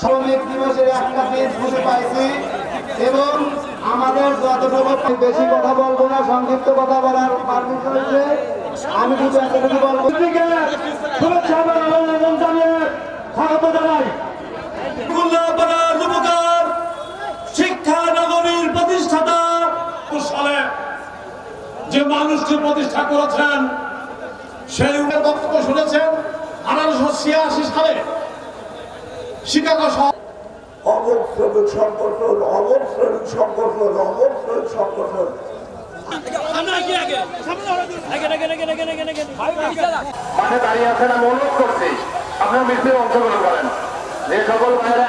শ্রমিক দিবসের একটা দিন খুঁজে পাইছি এবং আমাদের যতটুকু বেশি কথা বলবো না, সংক্ষিপ্ত কথা বলার পারমিশন হয়েছে। আমি শুধু এতটুকু বলবো, শুভেচ্ছা এবং অভিনন্দন জানিয়ে স্বাগত জানাই। শিক্ষা নগরীর প্রতিষ্ঠাতা সালে যে মানুষটি প্রতিষ্ঠা করেছেন সেই বক্তব্য শুনেছেন 1886 সালে শিকাগো অমর শ্রমিক সংগঠন, অমর শ্রমিক সংগঠন, অমর শ্রমিক সংগঠন। দাঁড়িয়ে আছেন, আমি অনুরোধ করছি আপনারা মিছিলে অংশগ্রহণ করেন। যে সকল ভাইয়েরা